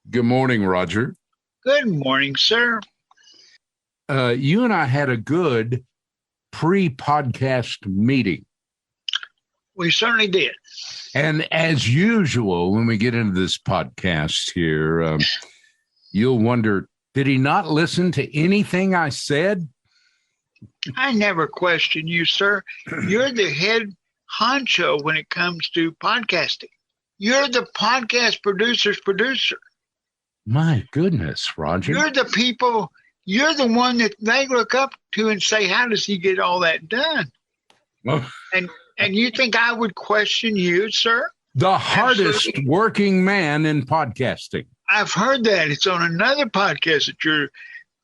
Good morning, Roger. Good morning, sir. You and I had a good pre-podcast meeting. We certainly did. And as usual, when we get into this podcast here, you'll wonder, did he not listen to anything I said? I never question you, sir. You're the head honcho when it comes to podcasting. You're the podcast producer's producer. My goodness, Roger. You're the one that they look up to and say, how does he get all that done? Well, and you think I would question you, sir? The hardest working man in podcasting. I've heard that. It's on another podcast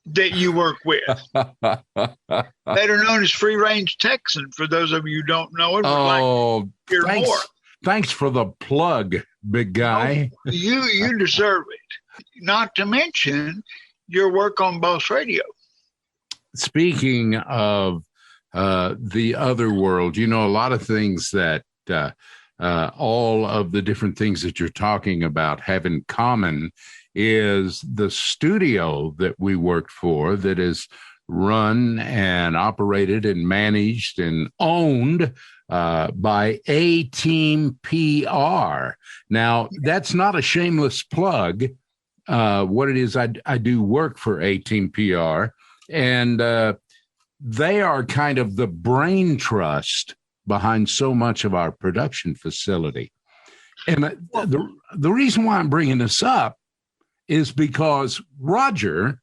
that you work with. Better known as Free Range Texan, for those of you who don't know it. Thanks. More. Thanks for the plug, big guy. Oh, you deserve it. Not to mention your work on Boss Radio. Speaking of the other world, a lot of things that all of the different things that you're talking about have in common is the studio that we worked for that is run and operated and managed and owned by A-Team PR. Now, that's not a shameless plug. What it is, I do work for A-Team PR, and they are kind of the brain trust behind so much of our production facility. And the reason why I'm bringing this up is because, Roger,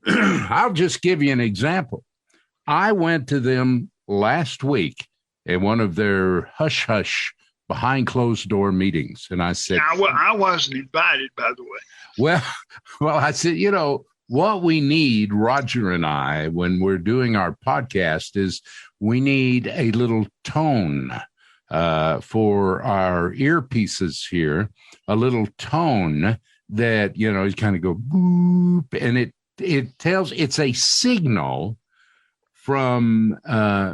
I'll just give you an example. I went to them last week at one of their hush-hush behind closed door meetings. And I said, I wasn't invited, by the way. Well, I said, what we need, Roger and I, when we're doing our podcast is we need a little tone for our earpieces here, a little tone that, you kind of go boop, and it tells, it's a signal from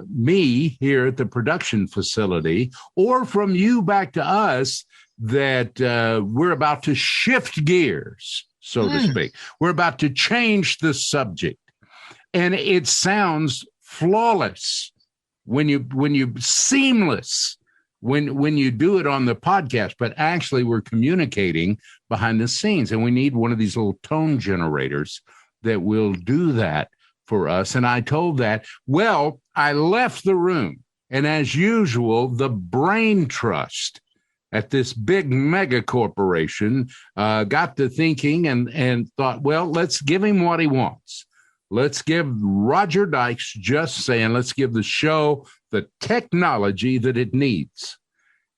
me here at the production facility or from you back to us that we're about to shift gears, so to speak. We're about to change the subject. And it sounds flawless when you seamless when you do it on the podcast, but actually we're communicating behind the scenes, and we need one of these little tone generators that will do that for us. And I told that, I left the room, and as usual, the brain trust at this big mega corporation got to thinking and thought, let's give him what he wants. Let's give Roger Dykes Just Sayin, let's give the show the technology that it needs.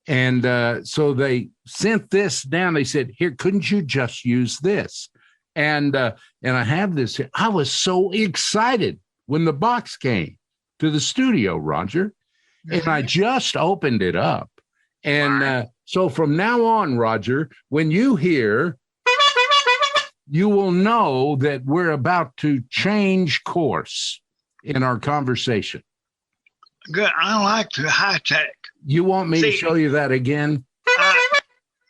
And so they sent this down. They said, here, couldn't you just use this? And I have this here. I was so excited when the box came to the studio, Roger, and I just opened it up. And so from now on, Roger, when you hear, you will know that we're about to change course in our conversation. Good. I like the high tech. You want me to show you that again?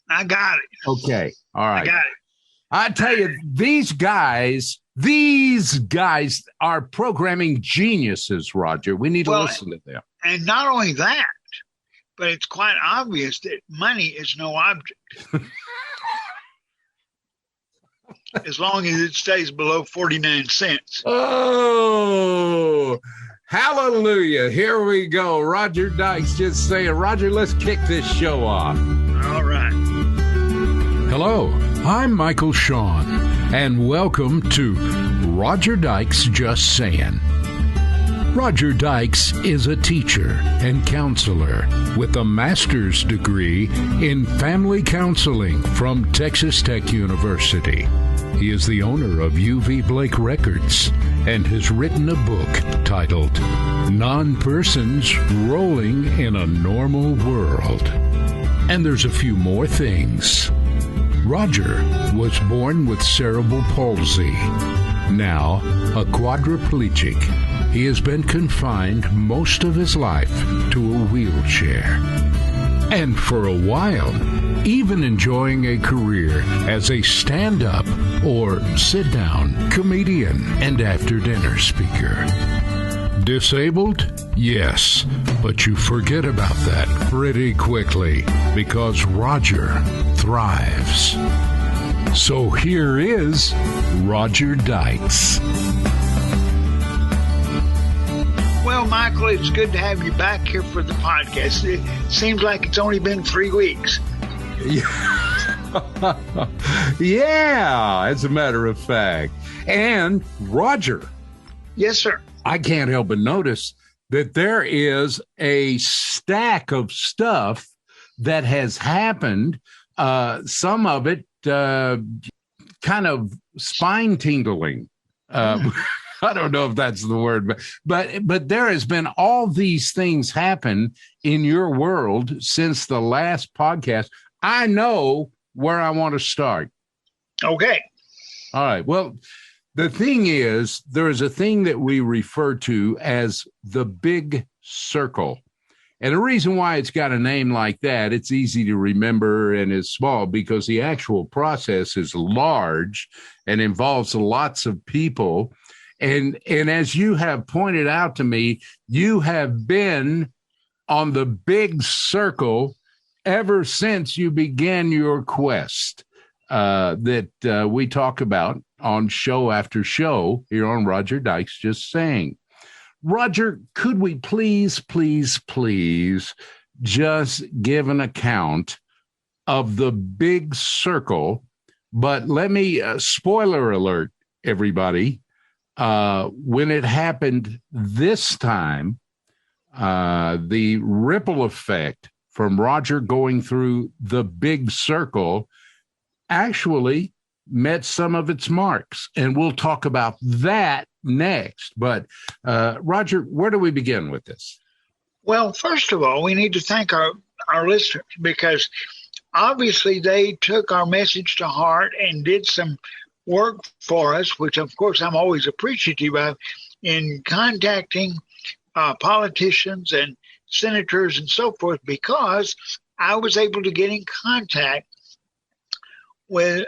I got it. Okay. All right. I got it. I tell you, these guys are programming geniuses, Roger. We need to listen to them. And not only that, but it's quite obvious that money is no object. As long as it stays below 49 cents. Oh, hallelujah. Here we go. Roger Dykes Just Sayin. Roger, let's kick this show off. All right. Hello, I'm Michael Shawn, and welcome to Roger Dykes Just Sayin. Roger Dykes is a teacher and counselor with a master's degree in family counseling from Texas Tech University. He is the owner of UV Blake Records and has written a book titled Non-Persons Rolling in a Normal World. And there's a few more things. Roger was born with cerebral palsy. Now a quadriplegic, he has been confined most of his life to a wheelchair. And for a while, even enjoying a career as a stand-up or sit-down comedian and after-dinner speaker. Disabled? Yes, but you forget about that pretty quickly because Roger thrives. So here is Roger Dykes. Well, Michael, it's good to have you back here for the podcast. It seems like it's only been 3 weeks. Yeah, as a matter of fact. And Roger. Yes, sir. I can't help but notice that there is a stack of stuff that has happened. Some of it kind of spine tingling. I don't know if that's the word, but there has been all these things happen in your world since the last podcast. I know where I want to start. Okay. All right. Well, the thing is, there is a thing that we refer to as the big circle. And the reason why it's got a name like that, it's easy to remember and is small because the actual process is large and involves lots of people. And as you have pointed out to me, you have been on the big circle ever since you began your quest that we talk about on show after show here on Roger Dykes Just Saying. Roger, could we please just give an account of the big circle? But let me, spoiler alert, everybody, when it happened this time, the ripple effect from Roger going through the big circle actually met some of its marks. And we'll talk about that next. But Roger, where do we begin with this? Well, first of all, we need to thank our listeners because obviously they took our message to heart and did some work for us, which of course I'm always appreciative of, in contacting politicians and senators and so forth, because I was able to get in contact with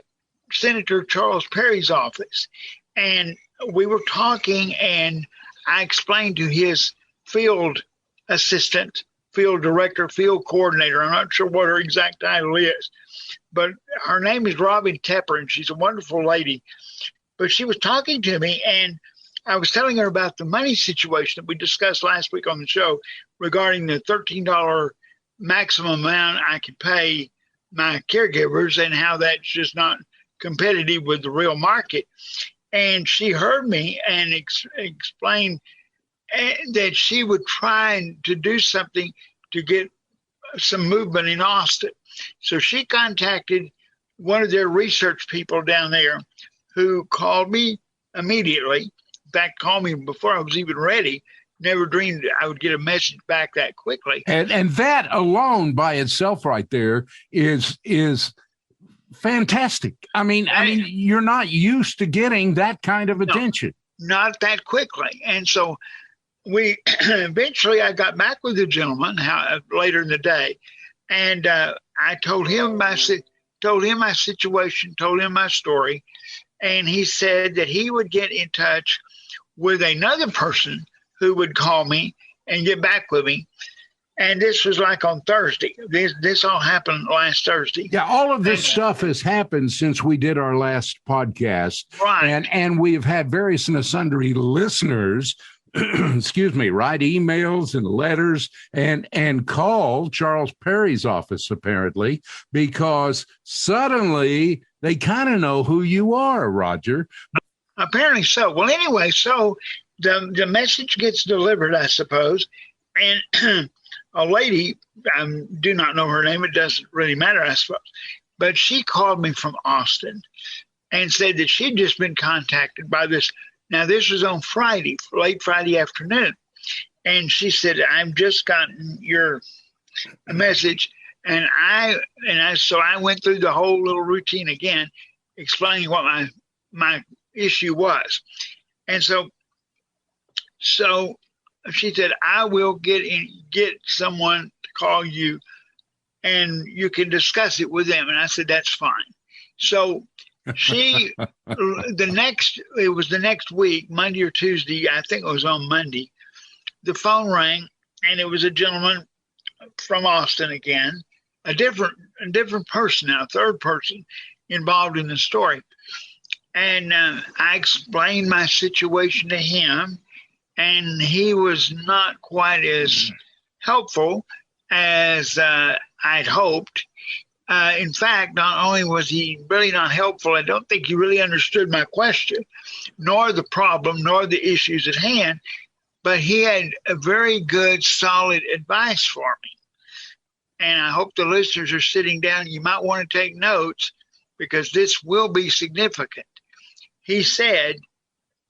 Senator Charles Perry's office. And we were talking, and I explained to his field assistant, field director, field coordinator, I'm not sure what her exact title is, but her name is Robin Tepper, and she's a wonderful lady. But she was talking to me, and I was telling her about the money situation that we discussed last week on the show regarding the $13 maximum amount I could pay my caregivers and how that's just not competitive with the real market. And she heard me and explained that she would try to do something to get some movement in Austin. So she contacted one of their research people down there who called me immediately. In fact, called me before I was even ready. Never dreamed I would get a message back that quickly. And that alone by itself right there is fantastic. I mean, you're not used to getting that kind of attention. No, not that quickly. And so we eventually I got back with the gentleman later in the day, and I told him my situation, told him my story, and he said that he would get in touch with another person who would call me and get back with me. And this was like on Thursday. This all happened last Thursday. Yeah, all of this stuff has happened since we did our last podcast. Right. And we've had various and sundry listeners, excuse me, write emails and letters and call Charles Perry's office, apparently, because suddenly they kind of know who you are, Roger. Apparently so. Well, anyway, so the message gets delivered, I suppose, and a lady, I do not know her name. It doesn't really matter, I suppose. But she called me from Austin and said that she'd just been contacted by this. Now, this was on Friday, late Friday afternoon. And she said, I've just gotten your message. And so I went through the whole little routine again, explaining what my issue was. And so she said, I will get someone to call you and you can discuss it with them. And I said, that's fine. So it was the next week, Monday or Tuesday, I think it was on Monday, the phone rang, and it was a gentleman from Austin again, a different person now, a third person involved in the story. And I explained my situation to him, and he was not quite as helpful as I'd hoped. In fact, not only was he really not helpful, I don't think he really understood my question, nor the problem, nor the issues at hand, but he had a very good, solid advice for me. And I hope the listeners are sitting down. You might want to take notes because this will be significant. He said,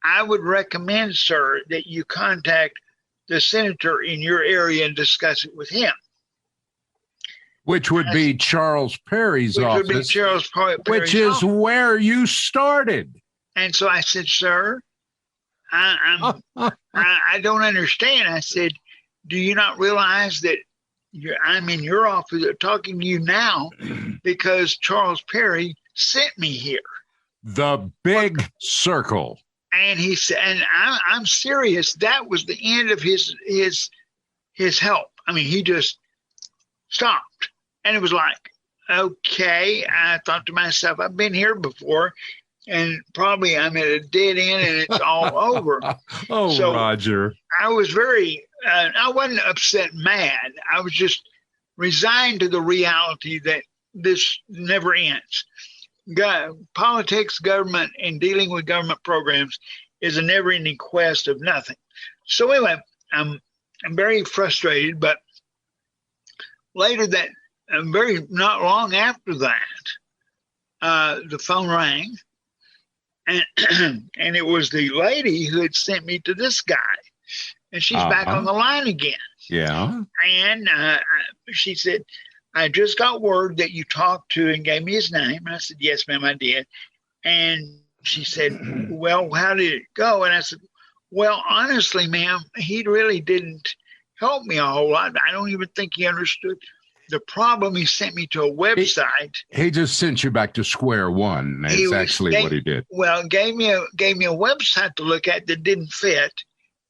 I would recommend, sir, that you contact the senator in your area and discuss it with him. Which would be Charles Perry's office, would be Charles Perry's which is office. where you started. And so I said, sir, I don't understand. I said, do you not realize that I'm in your office talking to you now because Charles Perry sent me here? The big circle. And he said, and I'm serious. That was the end of his help. I mean, he just stopped. And it was like, okay. I thought to myself, I've been here before, and probably I'm at a dead end and it's all over. So, Roger. I was I wasn't upset, mad. I was just resigned to the reality that this never ends. Politics, government, and dealing with government programs is a never-ending quest of nothing. So anyway, I'm very frustrated, but later not long after that, the phone rang, and it was the lady who had sent me to this guy, and she's back on the line again. Yeah. And she said, I just got word that you talked to and gave me his name. And I said, yes, ma'am, I did. And she said, well, how did it go? And I said, well, honestly, ma'am, he really didn't help me a whole lot. I don't even think he understood the problem. He sent me to a website. He just sent you back to square one. That's actually what he did. Well, gave me a website to look at that didn't fit,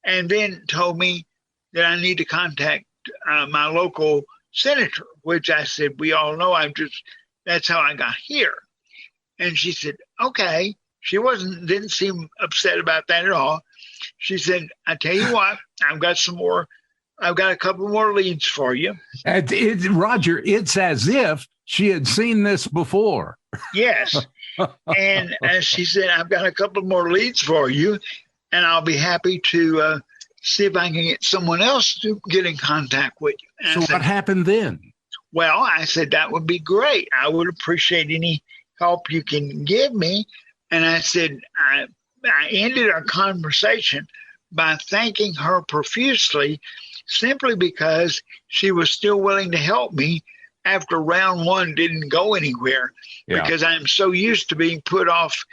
and then told me that I need to contact my local senator, which I said, we all know that's how I got here. And she said, okay. She didn't seem upset about that at all. She said, I tell you what, I've got a couple more leads for you. Roger, it's as if she had seen this before. Yes. And she said, I've got a couple more leads for you, and I'll be happy to see if I can get someone else to get in contact with you. And so what happened then? Well, I said, that would be great. I would appreciate any help you can give me. And I said, I ended our conversation by thanking her profusely, simply because she was still willing to help me after round one didn't go anywhere. Yeah. Because I'm so used to being put off,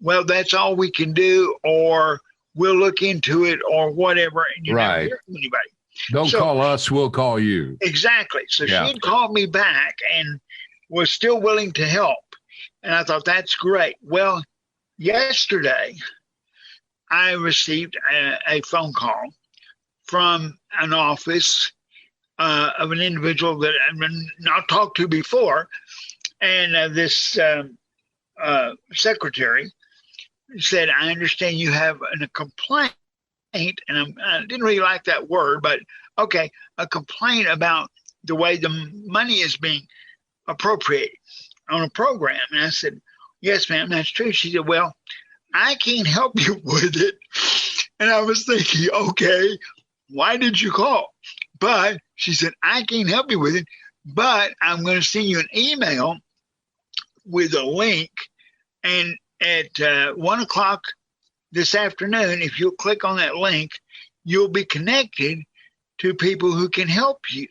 well, that's all we can do, or we'll look into it, or whatever. And you never hear from anybody. Don't call us, we'll call you. Exactly. So she had called me back and was still willing to help. And I thought, that's great. Well, yesterday, I received a phone call from an office of an individual that I've not talked to before. And this secretary said, I understand you have a complaint. And I didn't really like that word, but okay, a complaint about the way the money is being appropriated on a program. And I said, yes, ma'am, that's true. She said, well, I can't help you with it. And I was thinking, okay, why did you call? But she said, I can't help you with it, but I'm going to send you an email with a link. And at 1 o'clock this afternoon, if you'll click on that link, you'll be connected to people who can help you.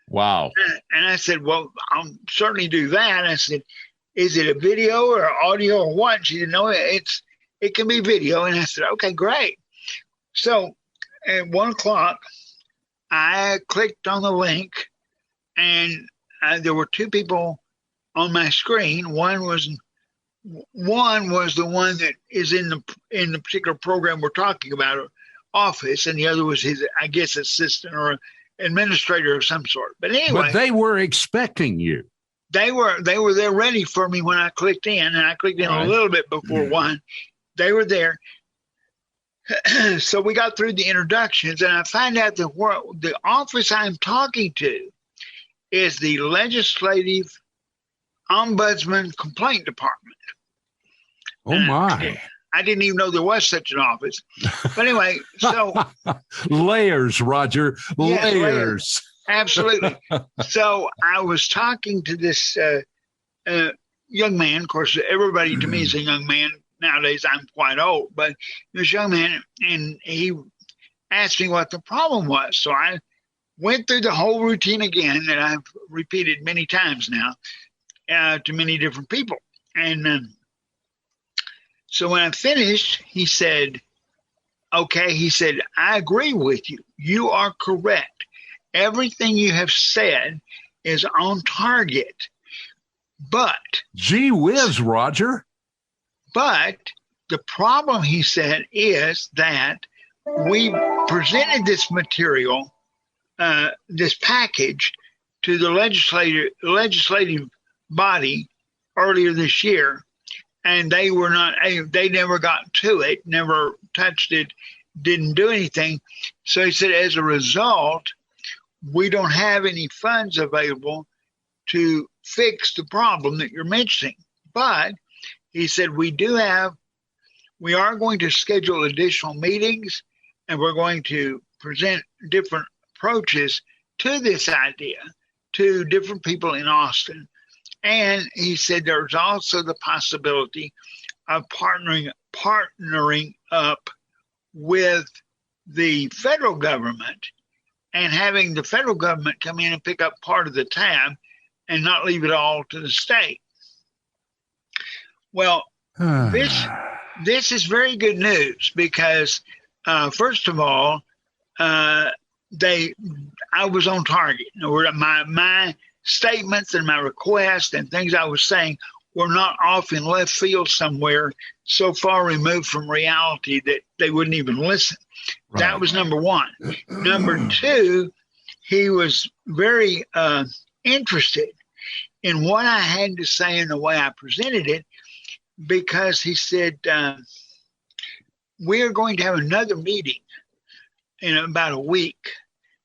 Wow. And I said, well, I'll certainly do that. I said, is it a video or audio or what? She said, no, it can be video. And I said, okay, great. So at 1 o'clock, I clicked on the link, and there were two people on my screen. One was the one that is in the particular program we're talking about, office, and the other was his, I guess, assistant or administrator of some sort. But anyway, but they were expecting you. They were there ready for me when I clicked in, and I clicked in a little bit before one. They were there. So we got through the introductions, and I find out that the office I'm talking to is the Legislative Ombudsman Complaint Department. Oh, my. I didn't even know there was such an office. But anyway, so. Layers, Roger. Yes, layers. Absolutely. So I was talking to this young man. Of course, everybody to me is a young man. Nowadays, I'm quite old. But this young man, and he asked me what the problem was. So I went through the whole routine again that I've repeated many times now to many different people. And so when I finished, he said, okay, he said, I agree with you. You are correct. Everything you have said is on target. But gee whiz, Roger. But the problem, he said, is that we presented this material, this package, to the legislative body earlier this year, and they never got to it, never touched it, didn't do anything. So he said, as a result, we don't have any funds available to fix the problem that you're mentioning. But he said, we are going to schedule additional meetings, and we're going to present different approaches to this idea to different people in Austin. And he said there's also the possibility of partnering up with the federal government and having the federal government come in and pick up part of the tab and not leave it all to the state. Well, this is very good news because, first of all, I was on target. My statements and my requests and things I was saying were not off in left field somewhere so far removed from reality that they wouldn't even listen. Right. That was number one. Number two, he was very interested in what I had to say and the way I presented it, because he said, we are going to have another meeting in about a week.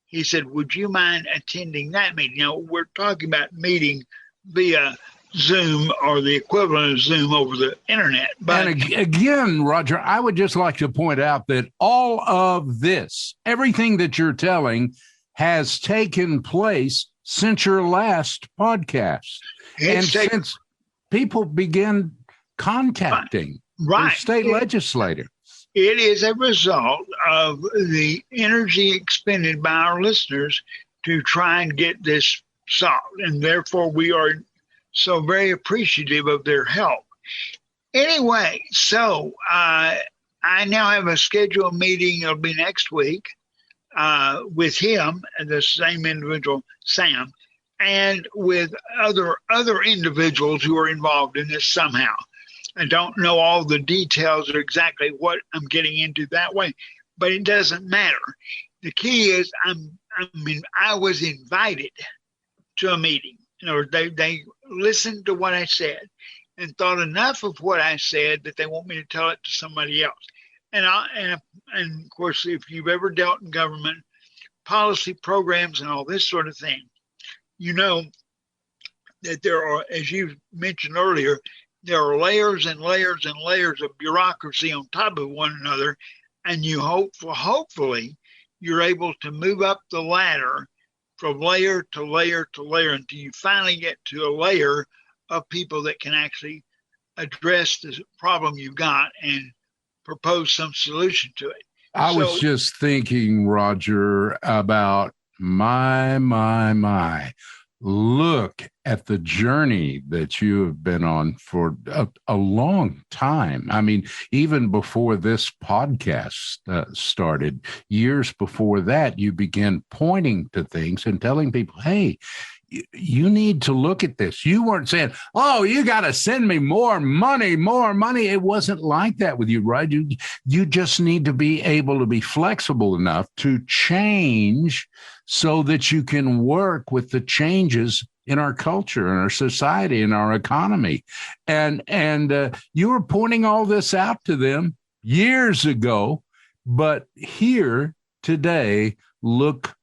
He said, would you mind attending that meeting? We're talking about meeting via Zoom or the equivalent of Zoom over the internet. But and again, Roger, I would just like to point out that all of this, everything that you're telling, has taken place since your last podcast. Since people began contacting the state legislator. It is a result of the energy expended by our listeners to try and get this solved. And therefore, we are so very appreciative of their help. Anyway, so I now have a scheduled meeting. It'll be next week with him, the same individual, Sam, and with other individuals who are involved in this somehow. I don't know all the details or exactly what I'm getting into that way, but it doesn't matter. The key is I was invited to a meeting. They listened to what I said and thought enough of what I said that they want me to tell it to somebody else. And of course, if you've ever dealt in government policy programs and all this sort of thing, you know that there are, as you mentioned earlier, there are layers and layers and layers of bureaucracy on top of one another, and hopefully you're able to move up the ladder from layer to layer to layer until you finally get to a layer of people that can actually address the problem you've got and propose some solution to it. I was just thinking, Roger, about my. Look at the journey that you have been on for a long time. I mean, even before this podcast started, years before that, you began pointing to things and telling people, hey, you need to look at this. You weren't saying, oh, you got to send me more money, more money. It wasn't like that with you, right? You just need to be able to be flexible enough to change so that you can work with the changes in our culture, in our society, in our economy. And you were pointing all this out to them years ago, but here today, look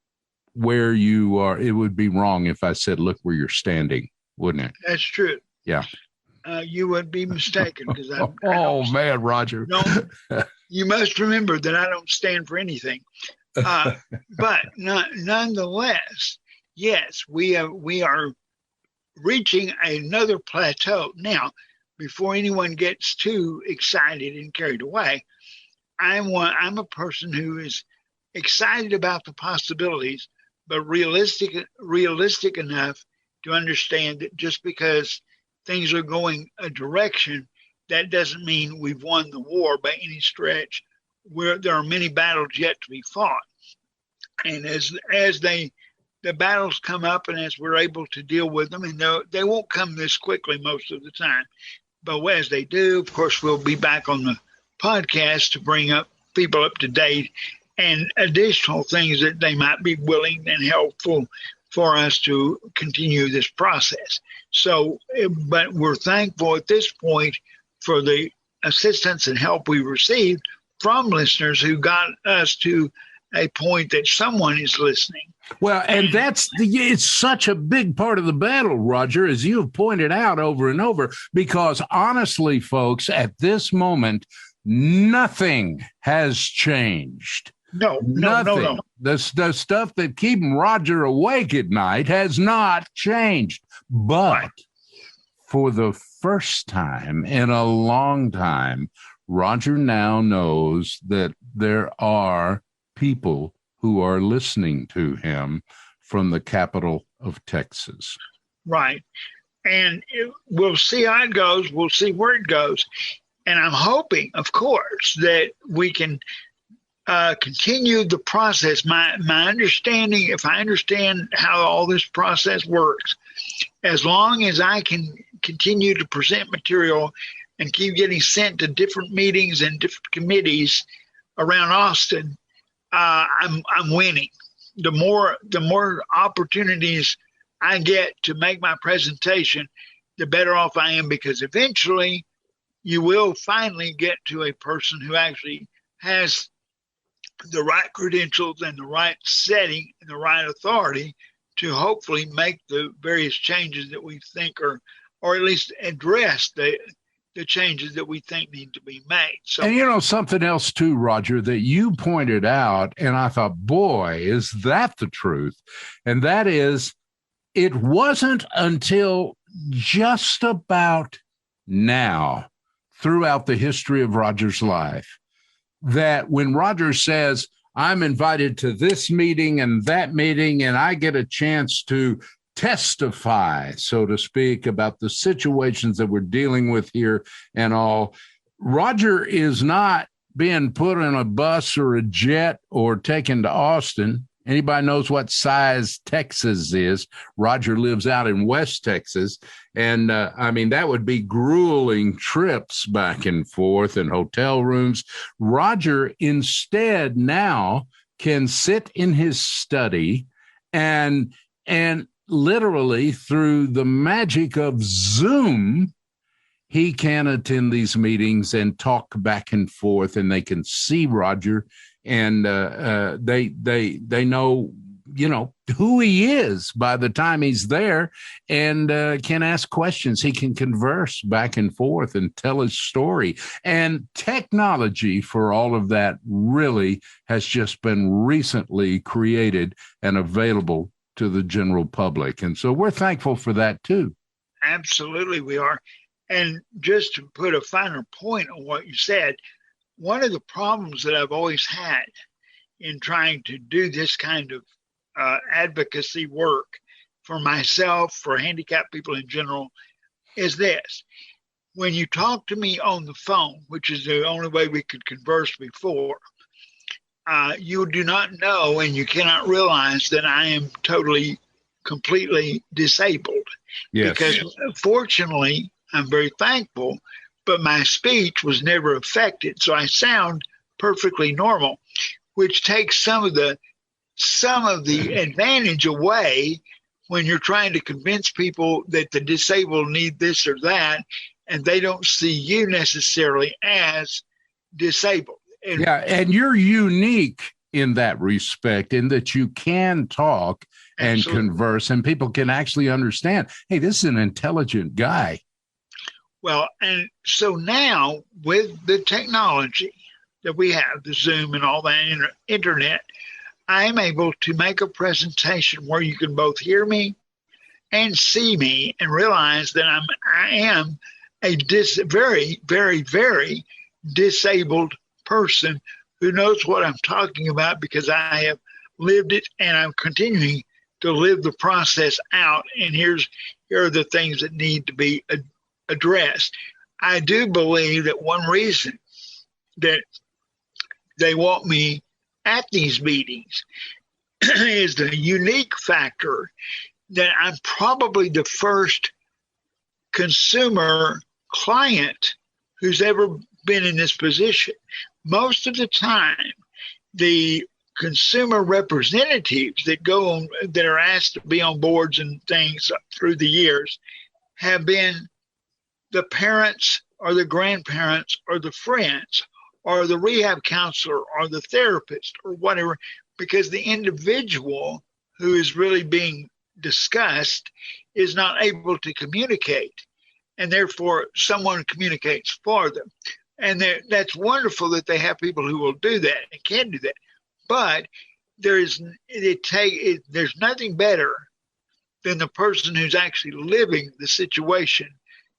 where you are. It would be wrong if I said, look where you're standing, wouldn't it? That's true. Yeah. You would be mistaken because man, Roger. No, you must remember that I don't stand for anything. But nonetheless, yes, we are reaching another plateau. Now, before anyone gets too excited and carried away, I'm a person who is excited about the possibilities, but realistic enough to understand that just because things are going a direction, that doesn't mean we've won the war by any stretch. There are many battles yet to be fought. And as the battles come up and as we're able to deal with them, and they won't come this quickly most of the time, but as they do, of course, we'll be back on the podcast to bring up people up to date and additional things that they might be willing and helpful for us to continue this process. So, but we're thankful at this point for the assistance and help we received from listeners who got us to a point that someone is listening. Well, and it's such a big part of the battle, Roger, as you have pointed out over and over, because honestly, folks, at this moment, nothing has changed. No. The stuff that keeping Roger awake at night has not changed. But for the first time in a long time, Roger now knows that there are people who are listening to him from the capital of Texas. Right. And we'll see how it goes. We'll see where it goes. And I'm hoping, of course, that we can continue the process. My understanding, if I understand how all this process works, as long as I can continue to present material and keep getting sent to different meetings and different committees around Austin, I'm winning. The more opportunities I get to make my presentation, the better off I am, because eventually you will finally get to a person who actually has the right credentials and the right setting and the right authority to hopefully make the various changes that we think are, or at least address the changes that we think need to be made. So, and something else too, Roger, that you pointed out, and I thought, boy, is that the truth? And that is, it wasn't until just about now, throughout the history of Roger's life, that when Roger says, I'm invited to this meeting and that meeting, and I get a chance to testify, so to speak, about the situations that we're dealing with here and all, Roger is not being put in a bus or a jet or taken to Austin. Anybody knows what size Texas is? Roger lives out in West Texas. And that would be grueling trips back and forth and hotel rooms. Roger instead now can sit in his study and literally through the magic of Zoom, he can attend these meetings and talk back and forth, and they can see Roger, and they know, who he is by the time he's there, and can ask questions. He can converse back and forth and tell his story. And technology for all of that really has just been recently created and available to the general public. And so we're thankful for that too. Absolutely, we are. And just to put a finer point on what you said, one of the problems that I've always had in trying to do this kind of advocacy work for myself, for handicapped people in general, is this. When you talk to me on the phone, which is the only way we could converse before, you do not know and you cannot realize that I am totally completely disabled. Yes. Because fortunately, I'm very thankful, but my speech was never affected. So I sound perfectly normal, which takes some of the advantage away when you're trying to convince people that the disabled need this or that, and they don't see you necessarily as disabled. And you're unique in that respect, in that you can talk and Absolutely. converse, and people can actually understand, hey, this is an intelligent guy. Well, and so now with the technology that we have, the Zoom and all that internet, I'm able to make a presentation where you can both hear me and see me and realize that I am a very, very, very disabled person who knows what I'm talking about because I have lived it and I'm continuing to live the process out. And here are the things that need to be addressed. I do believe that one reason that they want me at these meetings is the unique factor that I'm probably the first consumer client who's ever been in this position. Most of the time, the consumer representatives that go on, that are asked to be on boards and things through the years, have been the parents or the grandparents or the friends or the rehab counselor or the therapist or whatever, because the individual who is really being discussed is not able to communicate, and therefore someone communicates for them. And that's wonderful that they have people who will do that and can do that. But there's nothing better than the person who's actually living the situation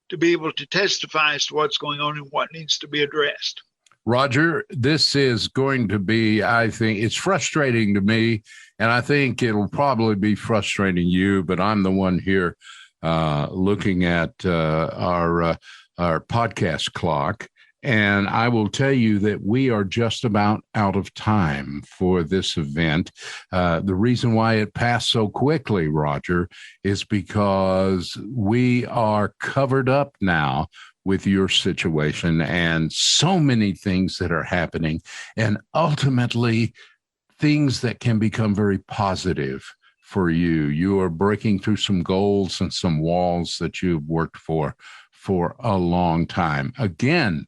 to be able to testify as to what's going on and what needs to be addressed. Roger, this is going to be, I think, it's frustrating to me, and I think it'll probably be frustrating you, but I'm the one here looking at our podcast clock, and I will tell you that we are just about out of time for this event. The reason why it passed so quickly, Roger, is because we are covered up now with your situation and so many things that are happening, and ultimately things that can become very positive for you. You are breaking through some goals and some walls that you've worked for a long time. Again,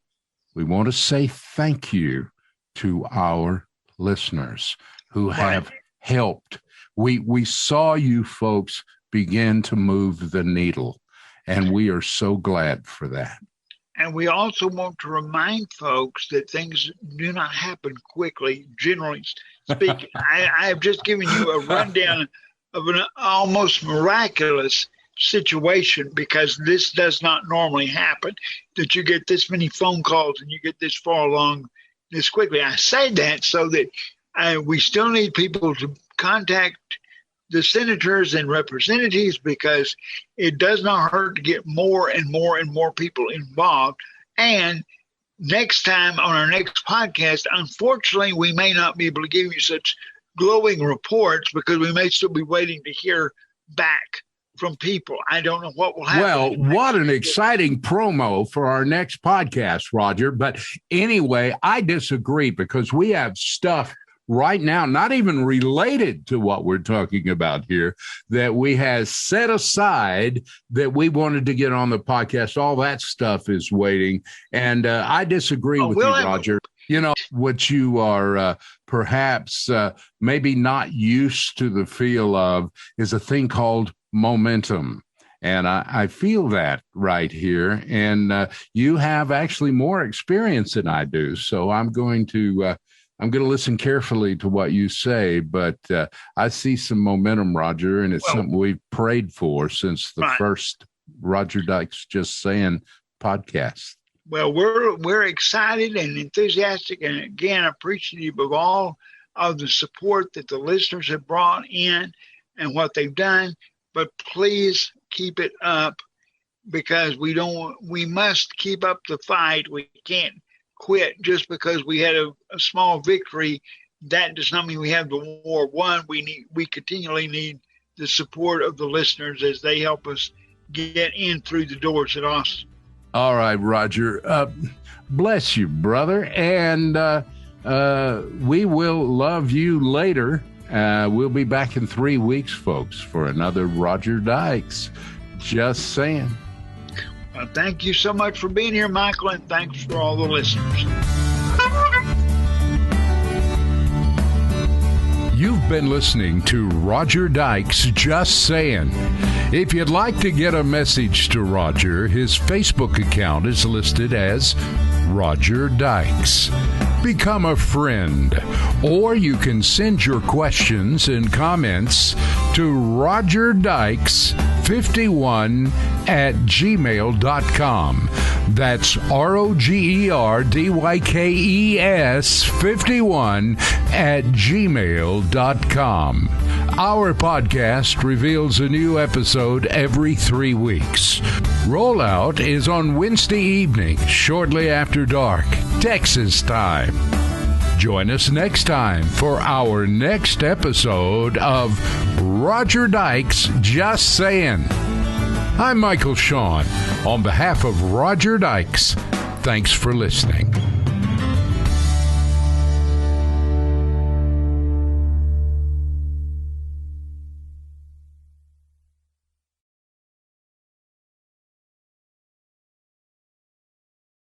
we want to say thank you to our listeners who have helped. We saw you folks begin to move the needle, and we are so glad for that. And we also want to remind folks that things do not happen quickly, generally speaking. I have just given you a rundown of an almost miraculous situation, because this does not normally happen, that you get this many phone calls and you get this far along this quickly. I say that so that we still need people to contact the senators and representatives, because it does not hurt to get more and more and more people involved. And next time on our next podcast, unfortunately, we may not be able to give you such glowing reports because we may still be waiting to hear back from people. I don't know what will happen. Well, what an exciting promo for our next podcast, Roger. But anyway, I disagree, because we have stuff right now, not even related to what we're talking about here, that we have set aside that we wanted to get on the podcast. All that stuff is waiting. And I disagree with you, Roger. You know, what you are perhaps maybe not used to the feel of is a thing called momentum. And I feel that right here. And you have actually more experience than I do. So I'm going to listen carefully to what you say, but I see some momentum, Roger, and it's something we've prayed for since the first Roger Dykes Just Sayin podcast. Well, we're excited and enthusiastic, and again, appreciative of all of the support that the listeners have brought in and what they've done. But please keep it up, because we must keep up the fight. We can't quit just because we had a small victory. That does not mean we have the war won. We continually need the support of the listeners as they help us get in through the doors at Austin. All right, Roger. Bless you, brother. And we will love you later. We'll be back in 3 weeks, folks, for another Roger Dykes Just Saying. Thank you so much for being here, Michael, and thanks for all the listeners. You've been listening to Roger Dykes Just Sayin. If you'd like to get a message to Roger, his Facebook account is listed as Roger Dykes. Become a friend, or you can send your questions and comments to rogerdykes51@gmail.com. That's ROGERDYKES51@gmail.com. Our podcast reveals a new episode every 3 weeks. Rollout is on Wednesday evening, shortly after dark, Texas time. Join us next time for our next episode of Roger Dykes Just Sayin. I'm Michael Shawn. On behalf of Roger Dykes, thanks for listening.